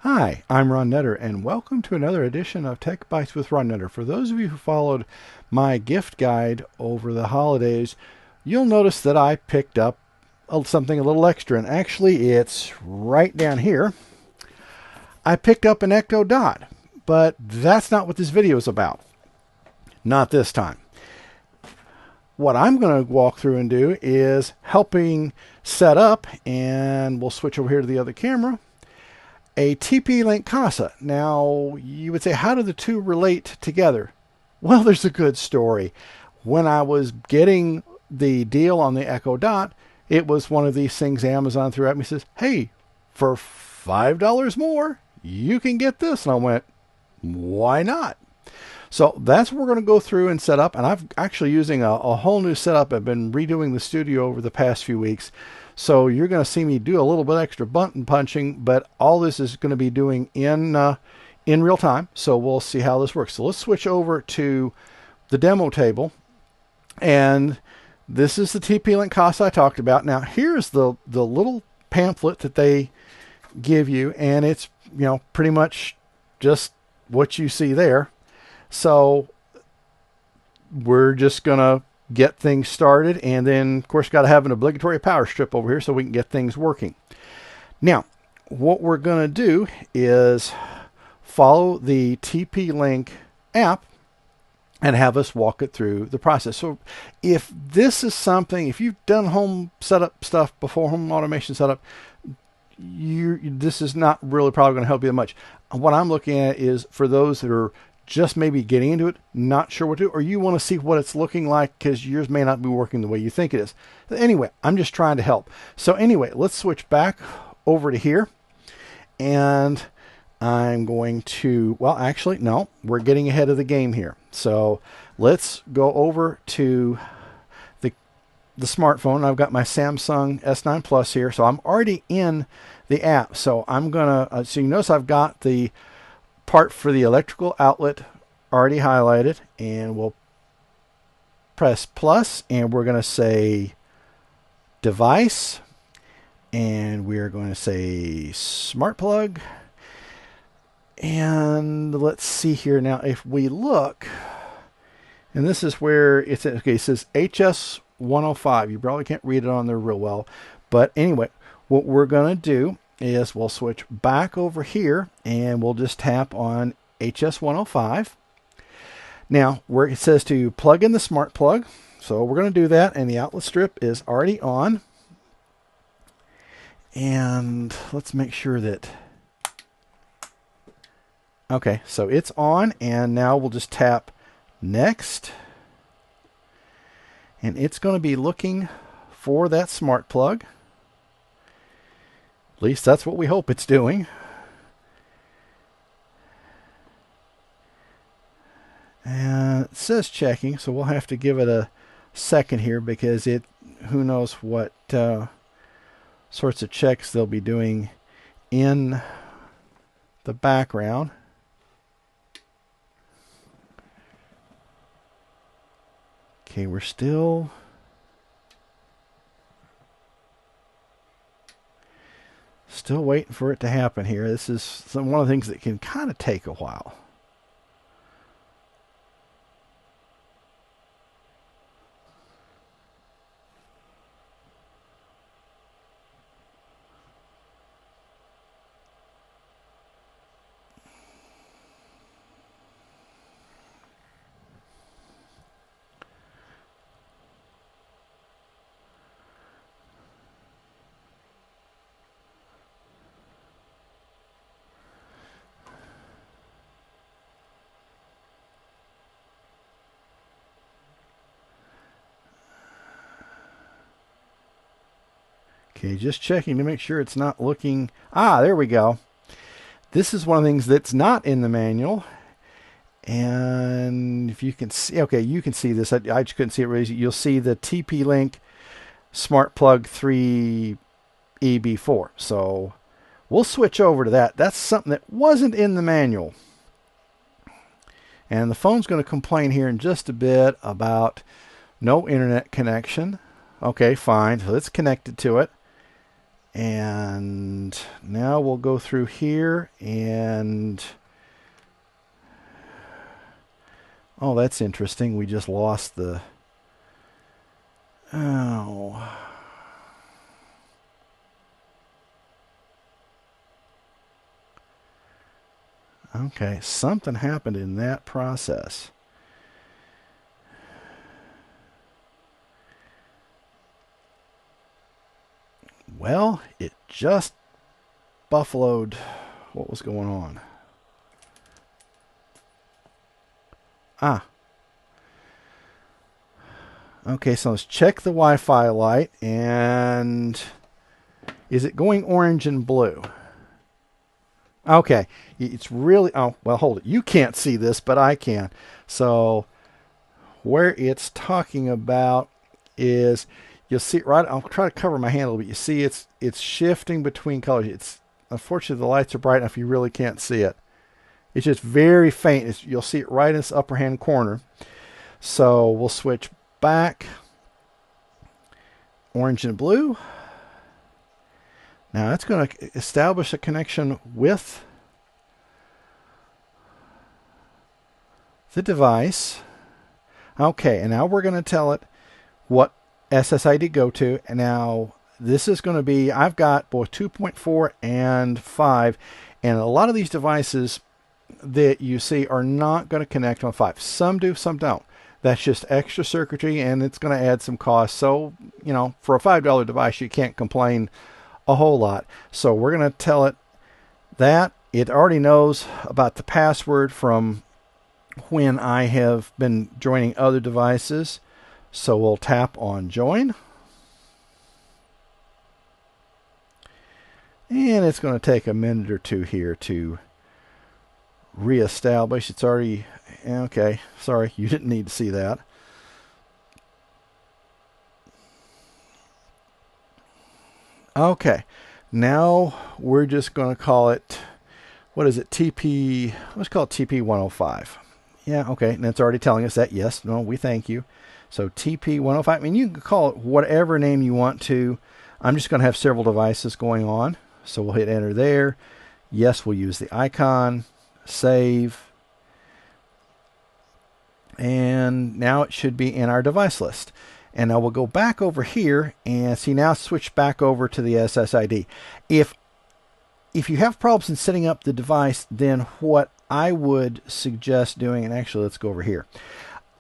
Hi, I'm Ron Nutter, and welcome to another edition of Tech Bites with Ron Nutter. For those of you who followed my gift guide over the holidays, you'll notice that I picked up something a little extra, and actually it's right down here. I picked up an Echo Dot, but that's not what this video is about. Not this time. What I'm going to walk through and do is helping set up, and we'll switch over here to the other camera, a TP-Link Kasa. Now, you would say, how do the two relate together? Well, there's a good story. When I was getting the deal on the Echo Dot, it was one of these things Amazon threw at me and says, hey, for $5 more, you can get this. And I went, why not? So that's what we're going to go through and set up. And I'm actually using a whole new setup. I've been redoing the studio over the past few weeks. So you're going to see me do a little bit extra button punching, but all this is going to be doing in real time. So we'll see how this works. So let's switch over to the demo table. And this is the TP-Link Kasa I talked about. Now here's the little pamphlet that they give you, and it's, you know, pretty much just what you see there. So we're just going to get things started, and then of course got to have an obligatory power strip over here so we can get things working. Now what we're going to do is follow the TP-Link app and have us walk it through the process. So if this is something, if you've done home setup stuff before, home automation setup, this is not really probably going to help you that much. What I'm looking at is for those that are just maybe getting into it, not sure what to do, or you want to see what it's looking like because yours may not be working the way you think it is. Anyway, I'm just trying to help. So anyway, let's switch back over to here, and I'm going to, well, actually, no, we're getting ahead of the game here. So let's go over to the smartphone. I've got my Samsung S9 Plus here, so I'm already in the app. So I'm gonna, so you notice I've got the part for the electrical outlet already highlighted, and we'll press plus, and we're going to say device, and we're going to say smart plug. And let's see here now, if we look, and this is where it's okay, it says HS-105. You probably can't read it on there real well, but anyway, what we're going to do is we'll switch back over here, and we'll just tap on HS-105. Now, where it says to plug in the smart plug, so we're going to do that, and the outlet strip is already on. And let's make sure that, okay, so it's on, and now we'll just tap next, and it's going to be looking for that smart plug. At least that's what we hope it's doing. And it says checking, so we'll have to give it a second here because it, who knows what sorts of checks they'll be doing in the background. Okay, we're still waiting for it to happen here. This is one of the things that can kind of take a while. Okay, just checking to make sure it's not looking. Ah, there we go. This is one of the things that's not in the manual. And if you can see, okay, you can see this. I just couldn't see it really. You'll see the TP-Link Smart Plug 3 EB4. So we'll switch over to that. That's something that wasn't in the manual. And the phone's going to complain here in just a bit about no internet connection. Okay, fine. So it's connected to it. And now we'll go through here and... Oh, that's interesting. We just lost the... Oh. Okay, something happened in that process. Well, it just buffaloed what was going on. Ah. Okay, so let's check the Wi-Fi light, and is it going orange and blue? Okay, it's really, oh, well, hold it. You can't see this, but I can. So where it's talking about is, you'll see right, I'll try to cover my hand a little bit. You see it's shifting between colors. It's, unfortunately, the lights are bright enough you really can't see it. It's just very faint. You'll see it right in this upper hand corner. So we'll switch back. Orange and blue. Now it's going to establish a connection with the device. Okay, and now we're going to tell it what SSID to go to. And now this is going to be, I've got both 2.4 and 5. And a lot of these devices that you see are not going to connect on 5. Some do, some don't. That's just extra circuitry, and it's going to add some cost. So, you know, for a $5 device, you can't complain a whole lot. So we're going to tell it that. It already knows about the password from when I have been joining other devices. So we'll tap on join. And it's going to take a minute or two here to reestablish. It's already, okay, sorry, you didn't need to see that. Okay, now we're just going to call it, what is it, TP, let's call it TP-105. Yeah, okay, and it's already telling us that, yes, no, we thank you. So TP-105, I mean, you can call it whatever name you want to. I'm just going to have several devices going on. So we'll hit enter there. Yes, we'll use the icon, save. And now it should be in our device list. And now we'll go back over here and see, now switch back over to the SSID. If you have problems in setting up the device, then what I would suggest doing, and actually let's go over here,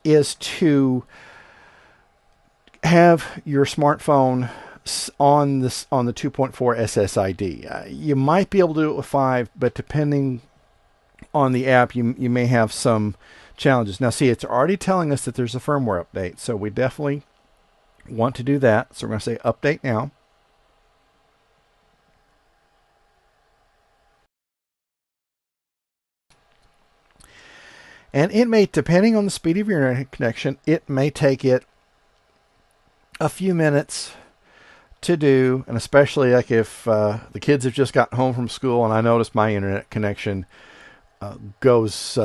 is to have your smartphone on the 2.4 SSID. You might be able to do it with 5, but depending on the app, you may have some challenges. Now see, it's already telling us that there's a firmware update, so we definitely want to do that. So we're going to say update now. And it may, depending on the speed of your internet connection, it may take it a few minutes to do, and especially like if the kids have just gotten home from school and I notice my internet connection goes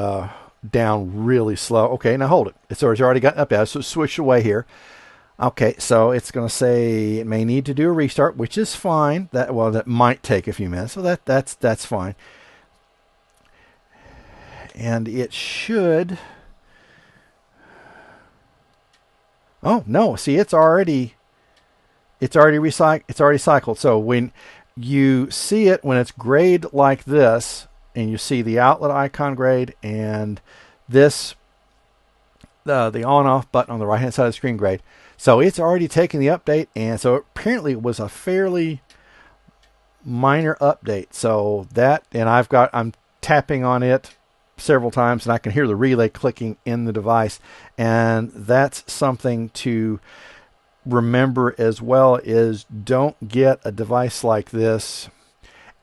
down really slow. Okay, now hold it. It's already got updated, so switch away here. Okay, so it's going to say it may need to do a restart, which is fine. That might take a few minutes, so that's fine. And it should. Oh no! See, it's already cycled. So when you see it, when it's grayed like this, and you see the outlet icon grayed, and this the on-off button on the right-hand side of the screen grayed, so it's already taken the update, and so apparently it was a fairly minor update. So that, and I'm tapping on it several times, and I can hear the relay clicking in the device, and that's something to remember as well, is don't get a device like this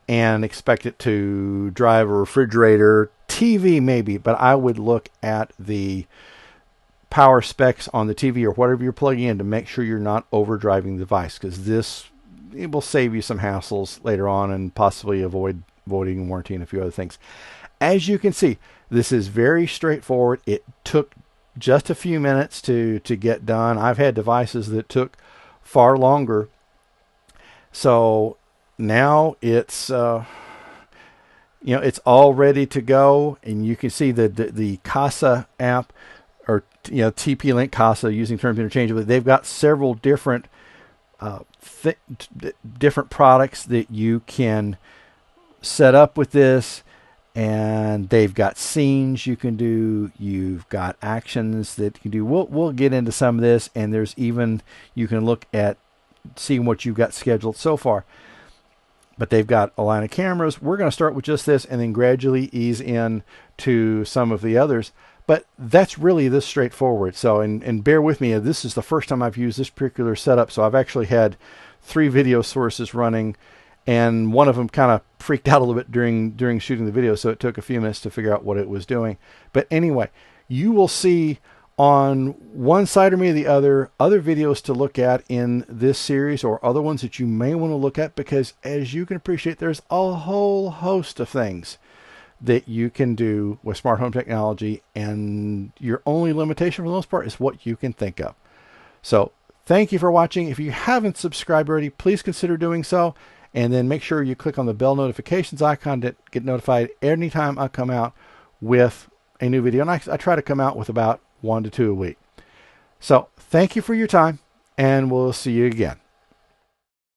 and expect it to drive a refrigerator, TV maybe, but I would look at the power specs on the TV or whatever you're plugging in to make sure you're not overdriving the device, because it will save you some hassles later on and possibly avoiding warranty and a few other things. As you can see, this is very straightforward. It took just a few minutes to get done. I've had devices that took far longer. So now it's it's all ready to go, and you can see the Kasa app, or TP-Link Kasa, using terms interchangeably. They've got several different different products that you can set up with this, and they've got scenes you can do. You've got actions that you can do. We'll get into some of this, and there's even, you can look at seeing what you've got scheduled so far. But they've got a line of cameras. We're going to start with just this and then gradually ease in to some of the others. But that's really this straightforward. So, and bear with me, this is the first time I've used this particular setup. So I've actually had 3 video sources running, and one of them kind of freaked out a little bit during shooting the video. So it took a few minutes to figure out what it was doing. But anyway, you will see on one side or maybe the other videos to look at in this series, or other ones that you may want to look at, because as you can appreciate, there's a whole host of things that you can do with smart home technology, and your only limitation for the most part is what you can think of. So thank you for watching. If you haven't subscribed already, please consider doing so, and then make sure you click on the bell notifications icon to get notified anytime I come out with a new video. And I try to come out with about 1 to 2 a week. So thank you for your time, and we'll see you again.